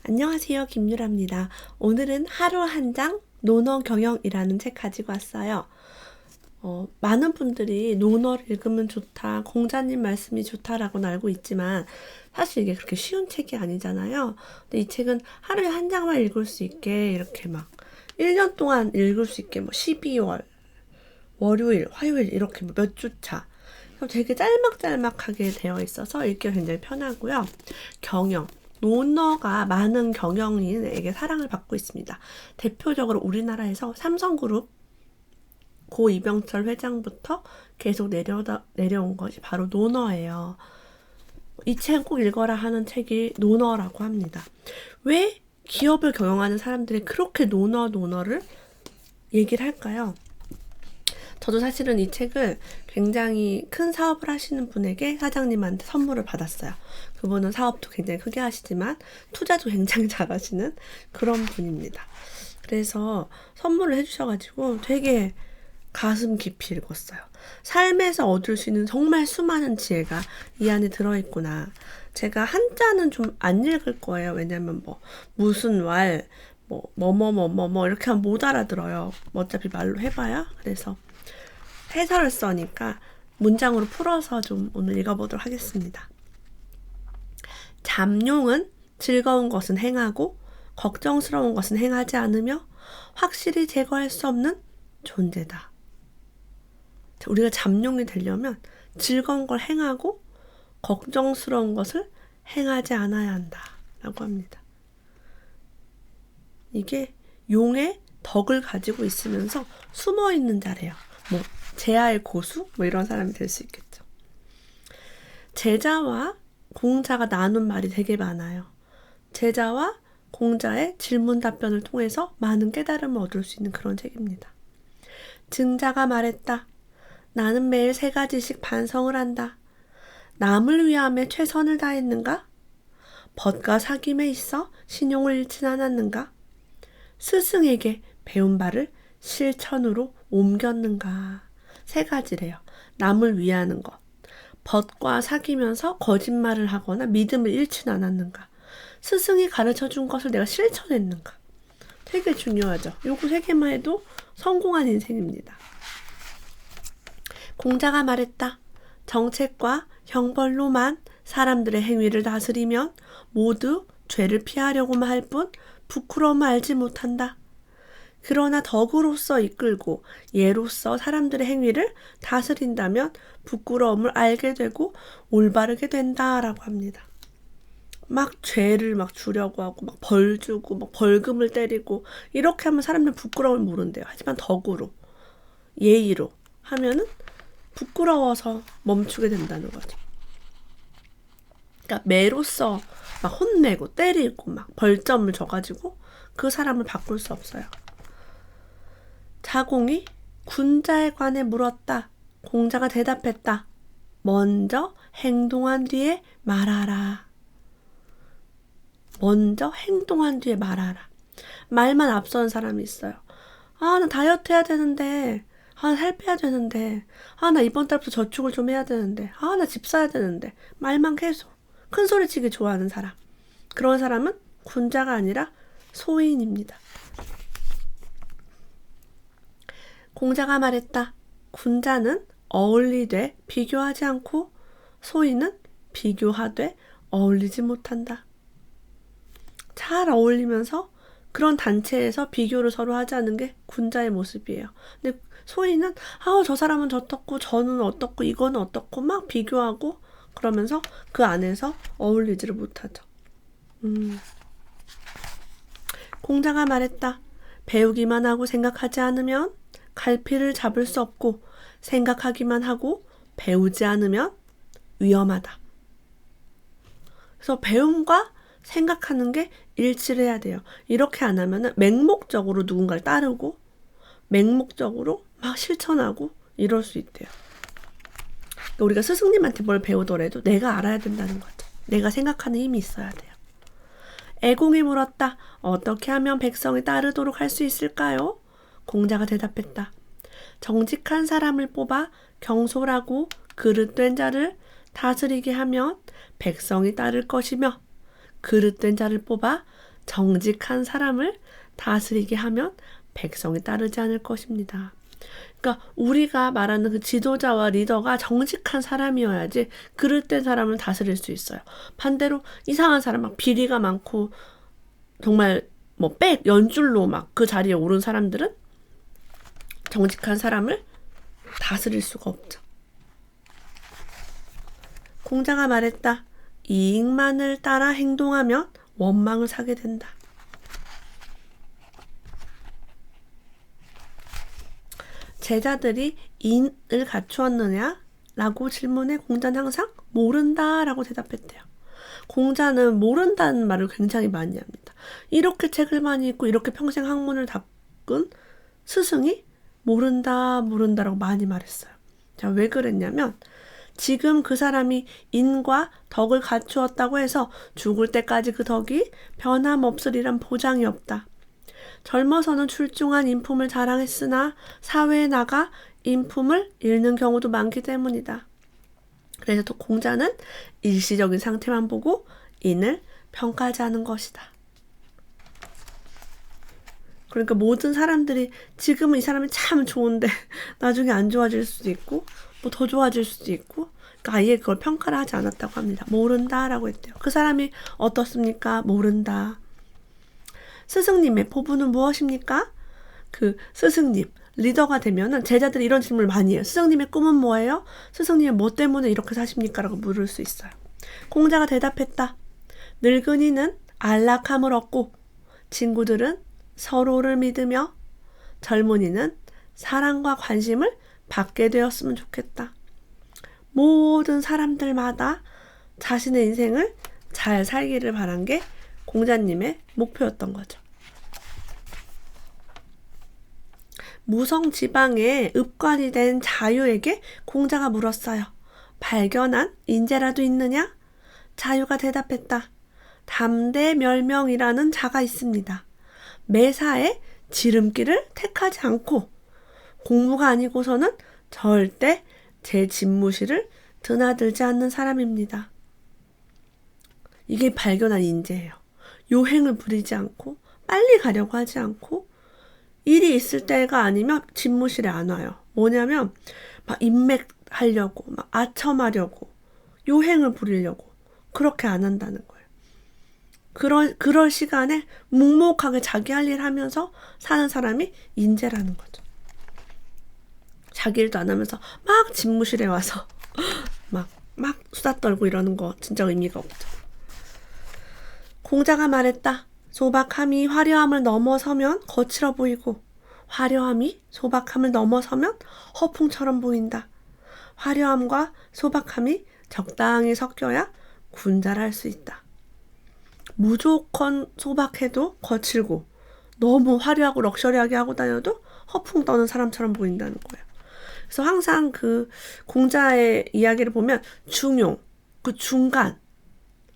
안녕하세요. 김유라입니다. 오늘은 하루 한 장 논어 경영이라는 책 가지고 왔어요. 많은 분들이 논어를 읽으면 좋다, 공자님 말씀이 좋다라고는 알고 있지만 사실 이게 그렇게 쉬운 책이 아니잖아요. 근데 이 책은 하루에 한 장만 읽을 수 있게 이렇게 막 1년 동안 읽을 수 있게 12월, 월요일, 화요일 이렇게 몇 주차 되게 짤막짤막하게 되어 있어서 읽기가 굉장히 편하고요. 경영. 논어가 많은 경영인에게 사랑을 받고 있습니다. 대표적으로 우리나라에서 삼성그룹 고 이병철 회장부터 계속 내려온 것이 바로 논어예요. 이 책 꼭 읽어라 하는 책이 논어라고 합니다. 왜 기업을 경영하는 사람들이 그렇게 논어를 얘기를 할까요? 저도 사실은 이 책을 굉장히 큰 사업을 하시는 분에게 사장님한테 선물을 받았어요. 그분은 사업도 굉장히 크게 하시지만 투자도 굉장히 잘하시는 그런 분입니다. 그래서 선물을 해주셔가지고 되게 가슴 깊이 읽었어요. 삶에서 얻을 수 있는 정말 수많은 지혜가 이 안에 들어있구나. 제가 한자는 좀 안 읽을 거예요. 왜냐면 무슨 왈, 이렇게 하면 못 알아들어요. 어차피 말로 해봐야. 그래서 해설을 써니까 문장으로 풀어서 좀 오늘 읽어보도록 하겠습니다. 잠룡은 즐거운 것은 행하고 걱정스러운 것은 행하지 않으며 확실히 제거할 수 없는 존재다. 우리가 잠룡이 되려면 즐거운 걸 행하고 걱정스러운 것을 행하지 않아야 한다 라고 합니다. 이게 용의 덕을 가지고 있으면서 숨어있는 자래요. 제아의 고수? 이런 사람이 될 수 있겠죠. 제자와 공자가 나눈 말이 되게 많아요. 제자와 공자의 질문 답변을 통해서 많은 깨달음을 얻을 수 있는 그런 책입니다. 증자가 말했다. 나는 매일 3가지씩 반성을 한다. 남을 위함에 최선을 다했는가? 벗과 사귐에 있어 신용을 잃진 않았는가? 스승에게 배운 바를 실천으로 옮겼는가? 3가지래요. 남을 위하는 것, 벗과 사귀면서 거짓말을 하거나 믿음을 잃진 않았는가, 스승이 가르쳐준 것을 내가 실천했는가. 되게 중요하죠. 요거 3개만 해도 성공한 인생입니다. 공자가 말했다. 정책과 형벌로만 사람들의 행위를 다스리면 모두 죄를 피하려고만 할 뿐 부끄러움을 알지 못한다. 그러나 덕으로서 이끌고 예로서 사람들의 행위를 다스린다면 부끄러움을 알게 되고 올바르게 된다라고 합니다. 막 죄를 주려고 하고 벌 주고 벌금을 때리고 이렇게 하면 사람들은 부끄러움을 모른대요. 하지만 덕으로 예의로 하면은 부끄러워서 멈추게 된다는 거죠. 그러니까 매로서 혼내고 때리고 벌점을 줘가지고 그 사람을 바꿀 수 없어요. 자공이 군자에 관해 물었다. 공자가 대답했다. 먼저 행동한 뒤에 말하라. 먼저 행동한 뒤에 말하라. 말만 앞선 사람이 있어요. 나 다이어트 해야 되는데, 살 빼야 되는데, 나 이번 달부터 저축을 좀 해야 되는데, 나 집 사야 되는데, 말만 계속 큰 소리치기 좋아하는 사람. 그런 사람은 군자가 아니라 소인입니다. 공자가 말했다. 군자는 어울리되 비교하지 않고 소인은 비교하되 어울리지 못한다. 잘 어울리면서 그런 단체에서 비교를 서로 하지 않는 게 군자의 모습이에요. 근데 소인은 저 사람은 저렇고 저는 어떻고 이거는 어떻고 막 비교하고 그러면서 그 안에서 어울리지를 못하죠. 공자가 말했다. 배우기만 하고 생각하지 않으면 갈피를 잡을 수 없고 생각하기만 하고 배우지 않으면 위험하다. 그래서 배움과 생각하는 게 일치를 해야 돼요. 이렇게 안 하면 맹목적으로 누군가를 따르고 맹목적으로 실천하고 이럴 수 있대요. 그러니까 우리가 스승님한테 뭘 배우더라도 내가 알아야 된다는 거죠. 내가 생각하는 힘이 있어야 돼요. 애공이 물었다. 어떻게 하면 백성이 따르도록 할 수 있을까요? 공자가 대답했다. 정직한 사람을 뽑아 경솔하고 그릇된 자를 다스리게 하면 백성이 따를 것이며 그릇된 자를 뽑아 정직한 사람을 다스리게 하면 백성이 따르지 않을 것입니다. 그러니까 우리가 말하는 그 지도자와 리더가 정직한 사람이어야지 그럴 때 사람을 다스릴 수 있어요. 반대로 이상한 사람, 막 비리가 많고 정말 뭐 연줄로 막 그 자리에 오른 사람들은 정직한 사람을 다스릴 수가 없죠. 공자가 말했다. 이익만을 따라 행동하면 원망을 사게 된다. 제자들이 인을 갖추었느냐? 라고 질문해 공자는 항상 모른다 라고 대답했대요. 공자는 모른다는 말을 굉장히 많이 합니다. 이렇게 책을 많이 읽고 이렇게 평생 학문을 닦은 스승이 모른다라고 많이 말했어요. 자, 왜 그랬냐면 지금 그 사람이 인과 덕을 갖추었다고 해서 죽을 때까지 그 덕이 변함없으리란 보장이 없다. 젊어서는 출중한 인품을 자랑했으나 사회에 나가 인품을 잃는 경우도 많기 때문이다. 그래서 또 공자는 일시적인 상태만 보고 인을 평가하지 않은 것이다. 그러니까 모든 사람들이 지금은 이 사람이 참 좋은데 나중에 안 좋아질 수도 있고 뭐 더 좋아질 수도 있고, 그러니까 아예 그걸 평가를 하지 않았다고 합니다. 모른다라고 했대요. 그 사람이 어떻습니까? 모른다. 스승님의 포부는 무엇입니까? 그 스승님, 리더가 되면은 제자들이 이런 질문을 많이 해요. 스승님의 꿈은 뭐예요? 스승님은 뭐 때문에 이렇게 사십니까? 라고 물을 수 있어요. 공자가 대답했다. 늙은이는 안락함을 얻고 친구들은 서로를 믿으며 젊은이는 사랑과 관심을 받게 되었으면 좋겠다. 모든 사람들마다 자신의 인생을 잘 살기를 바란 게 공자님의 목표였던 거죠. 무성 지방의 읍관이 된 자유에게 공자가 물었어요. 발견한 인재라도 있느냐? 자유가 대답했다. 담대멸명이라는 자가 있습니다. 매사에 지름길을 택하지 않고 공부가 아니고서는 절대 제 집무실을 드나들지 않는 사람입니다. 이게 발견한 인재예요. 요행을 부리지 않고 빨리 가려고 하지 않고 일이 있을 때가 아니면 집무실에 안 와요. 뭐냐면 막 인맥하려고 막 아첨하려고 요행을 부리려고 그렇게 안 한다는 거예요. 그럴 시간에 묵묵하게 자기 할 일 하면서 사는 사람이 인재라는 거죠. 자기 일도 안 하면서 막 집무실에 와서 막 수다 떨고 이러는 거 진짜 의미가 없죠. 공자가 말했다. 소박함이 화려함을 넘어서면 거칠어 보이고 화려함이 소박함을 넘어서면 허풍처럼 보인다. 화려함과 소박함이 적당히 섞여야 군자랄 수 있다. 무조건 소박해도 거칠고 너무 화려하고 럭셔리하게 하고 다녀도 허풍 떠는 사람처럼 보인다는 거예요. 그래서 항상 그 공자의 이야기를 보면 중용, 그 중간,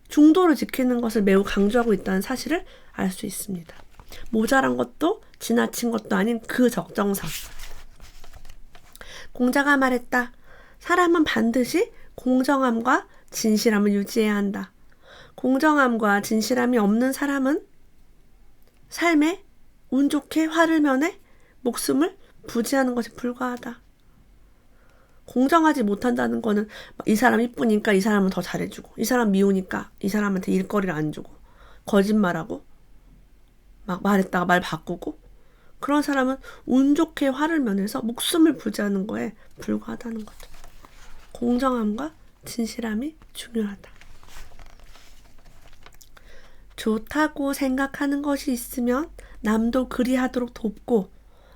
중도를 지키는 것을 매우 강조하고 있다는 사실을 알 수 있습니다. 모자란 것도 지나친 것도 아닌 그 적정상. 공자가 말했다. 사람은 반드시 공정함과 진실함을 유지해야 한다. 공정함과 진실함이 없는 사람은 삶에 운 좋게 화를 면해 목숨을 부지하는 것에 불과하다. 공정하지 못한다는 거는 이 사람 이쁘니까 이 사람은 더 잘해주고 이 사람 미우니까 이 사람한테 일거리를 안 주고 거짓말하고 막 말했다가 말 바꾸고 그런 사람은 운 좋게 화를 면해서 목숨을 부지하는 거에 불과하다는 거죠. 공정함과 진실함이 중요하다. 좋다고 생각하는 것이 있으면 남도 그리하도록 돕고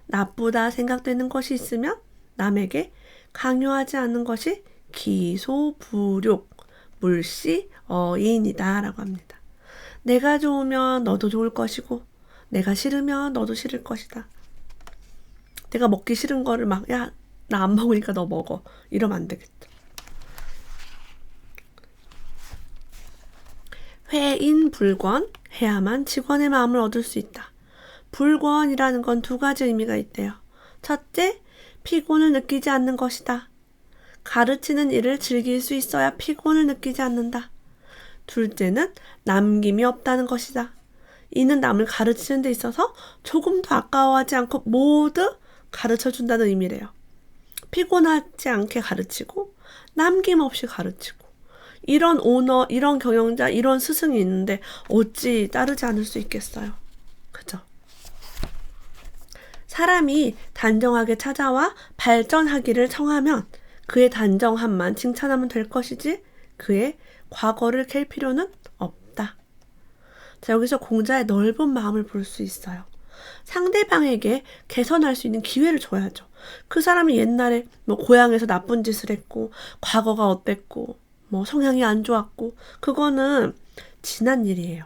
나쁘다 생각되는 것이 있으면 남에게 강요하지 않는 것이 기소불욕, 물시어인이다 라고 합니다. 내가 좋으면 너도 좋을 것이고 내가 싫으면 너도 싫을 것이다. 내가 먹기 싫은 거를 막 야, 나 안 먹으니까 너 먹어. 이러면 안 되겠죠. 회인불권, 해야만 직원의 마음을 얻을 수 있다. 불권이라는 건 두 가지 의미가 있대요. 첫째, 피곤을 느끼지 않는 것이다. 가르치는 일을 즐길 수 있어야 피곤을 느끼지 않는다. 둘째는 남김이 없다는 것이다. 이는 남을 가르치는 데 있어서 조금도 아까워하지 않고 모두 가르쳐준다는 의미래요. 피곤하지 않게 가르치고 남김없이 가르치고 이런 오너, 이런 경영자, 이런 스승이 있는데 어찌 따르지 않을 수 있겠어요. 그죠? 사람이 단정하게 찾아와 발전하기를 청하면 그의 단정함만 칭찬하면 될 것이지 그의 과거를 캘 필요는 없다. 자, 여기서 공자의 넓은 마음을 볼 수 있어요. 상대방에게 개선할 수 있는 기회를 줘야죠. 그 사람이 옛날에 고향에서 나쁜 짓을 했고 과거가 어땠고 성향이 안 좋았고 그거는 지난 일이에요.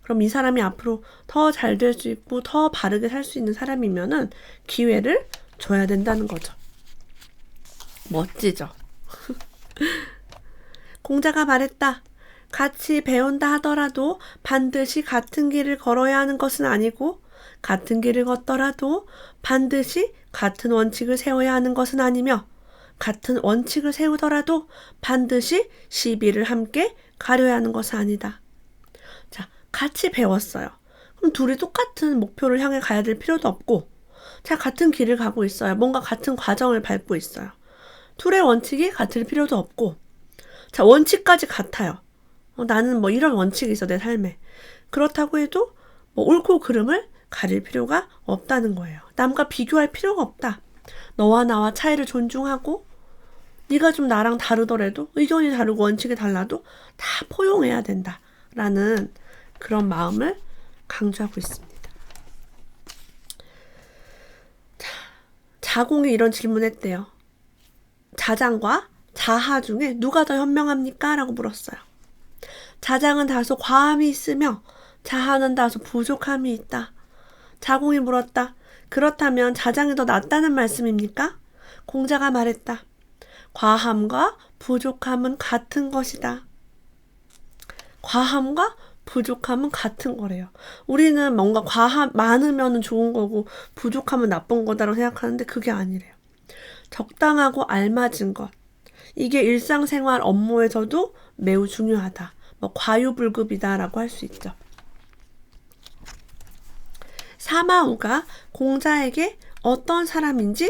그럼 이 사람이 앞으로 더 잘 될 수 있고 더 바르게 살 수 있는 사람이면은 기회를 줘야 된다는 거죠. 멋지죠? 공자가 말했다. 같이 배운다 하더라도 반드시 같은 길을 걸어야 하는 것은 아니고 같은 길을 걷더라도 반드시 같은 원칙을 세워야 하는 것은 아니며 같은 원칙을 세우더라도 반드시 시비를 함께 가려야 하는 것은 아니다. 자, 같이 배웠어요. 그럼 둘이 똑같은 목표를 향해 가야 될 필요도 없고 자, 같은 길을 가고 있어요. 뭔가 같은 과정을 밟고 있어요. 둘의 원칙이 같을 필요도 없고 자, 원칙까지 같아요. 나는 이런 원칙이 있어 내 삶에. 그렇다고 해도 옳고 그름을 가릴 필요가 없다는 거예요. 남과 비교할 필요가 없다. 너와 나와 차이를 존중하고 네가 좀 나랑 다르더라도 의견이 다르고 원칙이 달라도 다 포용해야 된다라는 그런 마음을 강조하고 있습니다. 자공이 이런 질문했대요. 자장과 자하 중에 누가 더 현명합니까? 라고 물었어요. 자장은 다소 과함이 있으며 자하는 다소 부족함이 있다. 자공이 물었다. 그렇다면 자장이 더 낫다는 말씀입니까? 공자가 말했다. 과함과 부족함은 같은 것이다. 과함과 부족함은 같은 거래요. 우리는 뭔가 과함 많으면 좋은 거고 부족하면 나쁜 거다라고 생각하는데 그게 아니래요. 적당하고 알맞은 것. 이게 일상생활 업무에서도 매우 중요하다. 과유불급이다라고 할 수 있죠. 사마우가 공자에게 어떤 사람이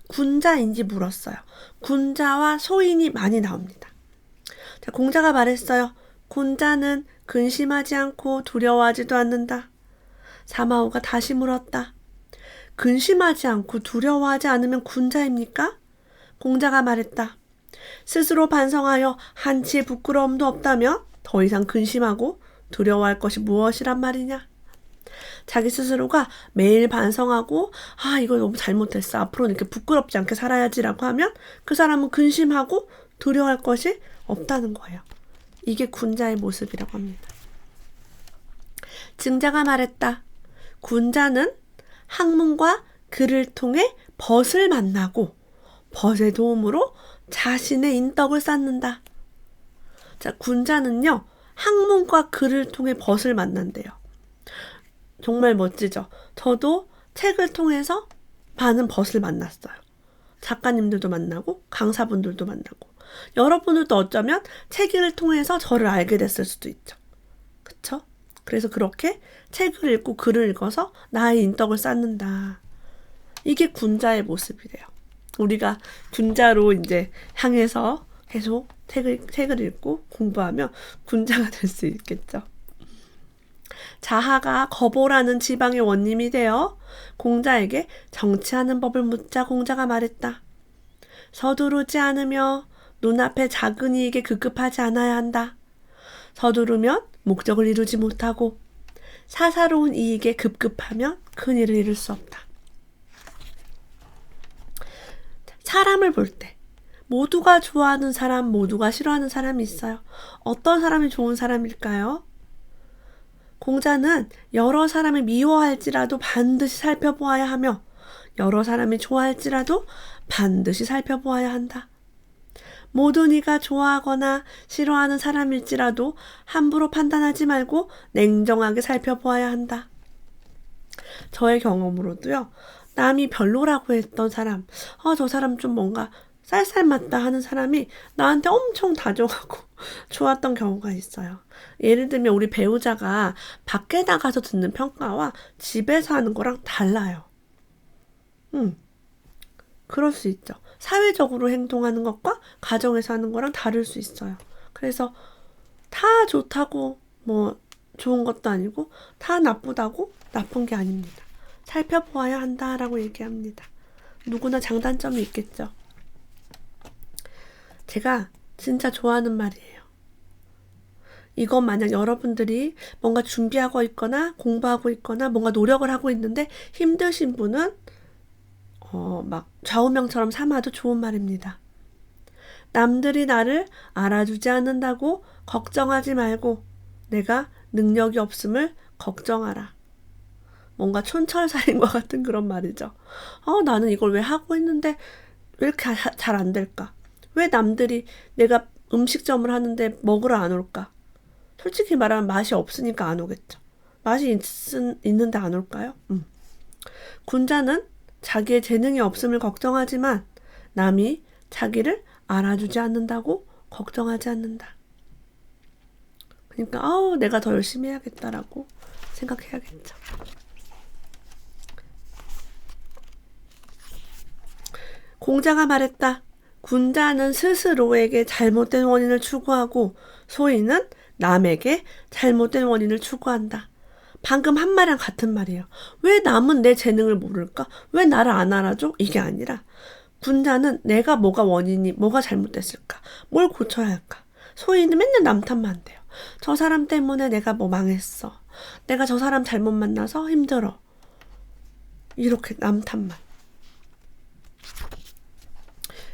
군자인지 물었어요. 군자와 소인이 많이 나옵니다. 자, 공자가 말했어요. 군자는 근심하지 않고 두려워하지도 않는다. 사마우가 다시 물었다. 근심하지 않고 두려워하지 않으면 군자입니까? 공자가 말했다. 스스로 반성하여 한치의 부끄러움도 없다면 더 이상 근심하고 두려워할 것이 무엇이란 말이냐? 자기 스스로가 매일 반성하고 이거 너무 잘못했어. 앞으로는 이렇게 부끄럽지 않게 살아야지라고 하면 그 사람은 근심하고 두려워할 것이 없다는 거예요. 이게 군자의 모습이라고 합니다. 증자가 말했다. 군자는 학문과 글을 통해 벗을 만나고 벗의 도움으로 자신의 인덕을 쌓는다. 자, 군자는요. 학문과 글을 통해 벗을 만난대요. 정말 멋지죠? 저도 책을 통해서 많은 벗을 만났어요. 작가님들도 만나고 강사분들도 만나고 여러분들도 어쩌면 책을 통해서 저를 알게 됐을 수도 있죠. 그쵸? 그래서 그렇게 책을 읽고 글을 읽어서 나의 인덕을 쌓는다. 이게 군자의 모습이래요. 우리가 군자로 이제 향해서 계속 책을 읽고 공부하면 군자가 될 수 있겠죠. 자하가 거보라는 지방의 원님이 되어 공자에게 정치하는 법을 묻자 공자가 말했다. 서두르지 않으며 눈앞에 작은 이익에 급급하지 않아야 한다. 서두르면 목적을 이루지 못하고 사사로운 이익에 급급하면 큰 일을 이룰 수 없다. 사람을 볼 때 모두가 좋아하는 사람, 모두가 싫어하는 사람이 있어요. 어떤 사람이 좋은 사람일까요? 공자는 여러 사람이 미워할지라도 반드시 살펴보아야 하며 여러 사람이 좋아할지라도 반드시 살펴보아야 한다. 모두 네가 좋아하거나 싫어하는 사람일지라도 함부로 판단하지 말고 냉정하게 살펴보아야 한다. 저의 경험으로도요. 남이 별로라고 했던 사람, 저 사람 좀 뭔가 쌀쌀 맞다 하는 사람이 나한테 엄청 다정하고 좋았던 경우가 있어요. 예를 들면 우리 배우자가 밖에 나가서 듣는 평가와 집에서 하는 거랑 달라요. 그럴 수 있죠. 사회적으로 행동하는 것과 가정에서 하는 거랑 다를 수 있어요. 그래서 다 좋다고 뭐 좋은 것도 아니고 다 나쁘다고 나쁜 게 아닙니다. 살펴보아야 한다라고 얘기합니다. 누구나 장단점이 있겠죠. 제가 진짜 좋아하는 말이에요. 이건 만약 여러분들이 뭔가 준비하고 있거나 공부하고 있거나 뭔가 노력을 하고 있는데 힘드신 분은 막 좌우명처럼 삼아도 좋은 말입니다. 남들이 나를 알아주지 않는다고 걱정하지 말고 내가 능력이 없음을 걱정하라. 뭔가 촌철살인과 같은 그런 말이죠. 나는 이걸 왜 하고 있는데 왜 이렇게 잘 안 될까? 왜 남들이 내가 음식점을 하는데 먹으러 안 올까? 솔직히 말하면 맛이 없으니까 안 오겠죠. 맛이 있는데 안 올까요? 군자는 자기의 재능이 없음을 걱정하지만 남이 자기를 알아주지 않는다고 걱정하지 않는다. 그러니까 내가 더 열심히 해야겠다라고 생각해야겠죠. 공자가 말했다. 군자는 스스로에게 잘못된 원인을 추구하고 소인은 남에게 잘못된 원인을 추구한다. 방금 한 말이랑 같은 말이에요. 왜 남은 내 재능을 모를까? 왜 나를 안 알아줘? 이게 아니라 군자는 내가 뭐가 잘못됐을까? 뭘 고쳐야 할까? 소인은 맨날 남 탓만 한대요. 저 사람 때문에 내가 뭐 망했어. 내가 저 사람 잘못 만나서 힘들어. 이렇게 남 탓만.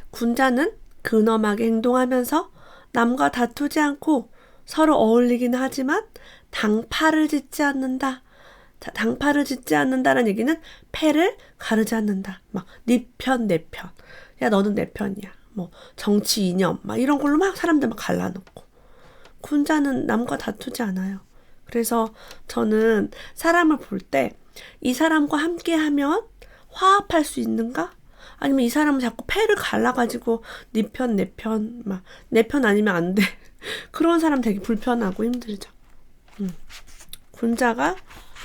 군자는 근엄하게 행동하면서 남과 다투지 않고 서로 어울리긴 하지만 당파를 짓지 않는다. 자, 당파를 짓지 않는다는 얘기는 패를 가르지 않는다. 막 네 편, 내 편. 야, 너는 내 편이야. 뭐 정치 이념 막 이런 걸로 막 사람들 막 갈라놓고. 군자는 남과 다투지 않아요. 그래서 저는 사람을 볼 때 이 사람과 함께하면 화합할 수 있는가? 아니면 이 사람은 자꾸 패를 갈라가지고 네 편, 내 편, 막 내 편 아니면 안 돼. 그런 사람 되게 불편하고 힘들죠. 군자가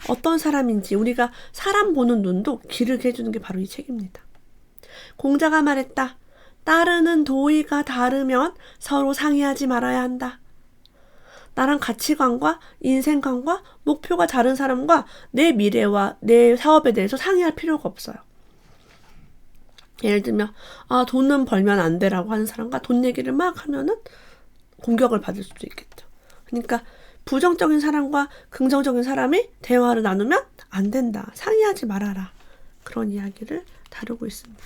어떤 사람인지 우리가 사람 보는 눈도 기르게 해주는 게 바로 이 책입니다. 공자가 말했다. 따르는 도의가 다르면 서로 상의하지 말아야 한다. 나랑 가치관과 인생관과 목표가 다른 사람과 내 미래와 내 사업에 대해서 상의할 필요가 없어요. 예를 들면 돈은 벌면 안 되라고 하는 사람과 돈 얘기를 막 하면은 공격을 받을 수도 있겠죠. 그러니까 부정적인 사람과 긍정적인 사람이 대화를 나누면 안 된다. 상의하지 말아라. 그런 이야기를 다루고 있습니다.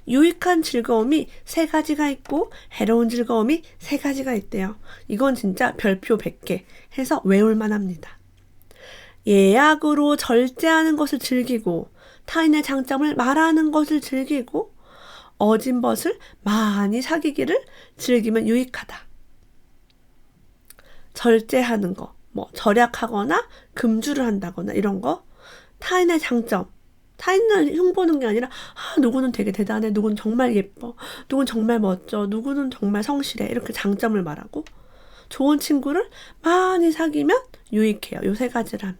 유익한 즐거움이 3가지가 있고 해로운 즐거움이 3가지가 있대요. 이건 진짜 별표 100개 해서 외울만 합니다. 예약으로 절제하는 것을 즐기고 타인의 장점을 말하는 것을 즐기고 어진 벗을 많이 사귀기를 즐기면 유익하다. 절제하는 거, 뭐 절약하거나 금주를 한다거나 이런 거, 타인의 장점, 타인을 흉보는 게 아니라 누구는 되게 대단해, 누구는 정말 예뻐, 누구는 정말 멋져, 누구는 정말 성실해 이렇게 장점을 말하고 좋은 친구를 많이 사귀면 유익해요. 요 3가지를 하면.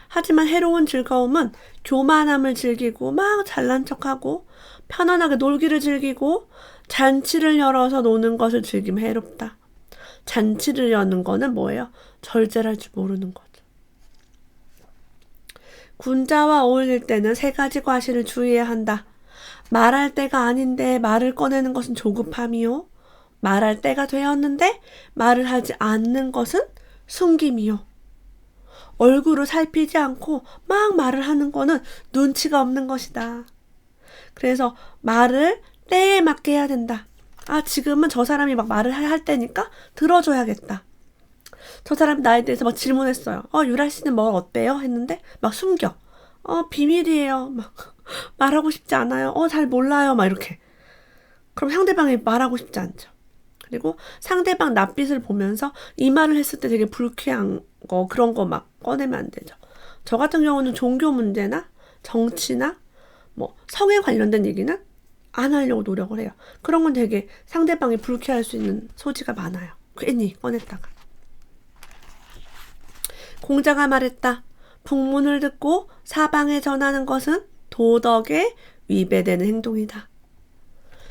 하지만 해로운 즐거움은 교만함을 즐기고 막 잘난 척하고 편안하게 놀기를 즐기고 잔치를 열어서 노는 것을 즐기면 해롭다. 잔치를 여는 거는 뭐예요? 절제를 할 줄 모르는 거죠. 군자와 어울릴 때는 3가지 과실을 주의해야 한다. 말할 때가 아닌데 말을 꺼내는 것은 조급함이요. 말할 때가 되었는데 말을 하지 않는 것은 숨김이요. 얼굴을 살피지 않고 막 말을 하는 거는 눈치가 없는 것이다. 그래서 말을 때에 맞게 해야 된다. 지금은 저 사람이 막 말을 할 때니까 들어줘야겠다. 저 사람이 나에 대해서 막 질문했어요. 유라 씨는 뭐 어때요? 했는데 막 숨겨. 비밀이에요. 막 말하고 싶지 않아요. 잘 몰라요. 막 이렇게. 그럼 상대방이 말하고 싶지 않죠. 그리고 상대방 낯빛을 보면서 이 말을 했을 때 되게 불쾌한 거 그런 거 막 꺼내면 안 되죠. 저 같은 경우는 종교 문제나 정치나 뭐 성에 관련된 얘기는 안 하려고 노력을 해요. 그런 건 되게 상대방이 불쾌할 수 있는 소지가 많아요. 괜히 꺼냈다가. 공자가 말했다. 풍문을 듣고 사방에 전하는 것은 도덕에 위배되는 행동이다.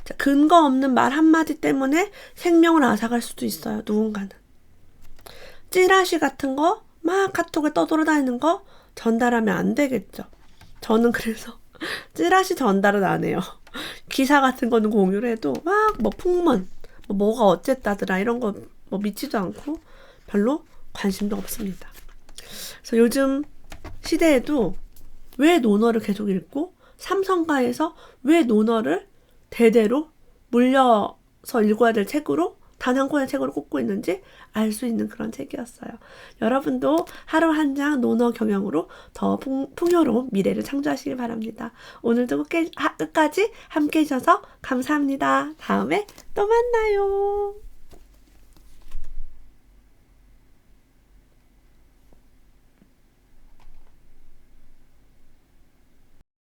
자, 근거 없는 말 한마디 때문에 생명을 앗아갈 수도 있어요. 누군가는. 찌라시 같은 거 막 카톡에 떠돌아다니는 거 전달하면 안 되겠죠. 저는 그래서 찌라시 전달은 안 해요. 기사 같은 거는 공유를 해도 막 뭐 풍문, 뭐가 어쨌다더라 이런 거 뭐 믿지도 않고 별로 관심도 없습니다. 그래서 요즘 시대에도 왜 논어를 계속 읽고 삼성가에서 왜 논어를 대대로 물려서 읽어야 될 책으로 단 한 권의 책으로 꼽고 있는지 알 수 있는 그런 책이었어요. 여러분도 하루 한 장 논어 경영으로 더 풍요로운 미래를 창조하시길 바랍니다. 오늘도 끝까지 함께 해주셔서 감사합니다. 다음에 또 만나요.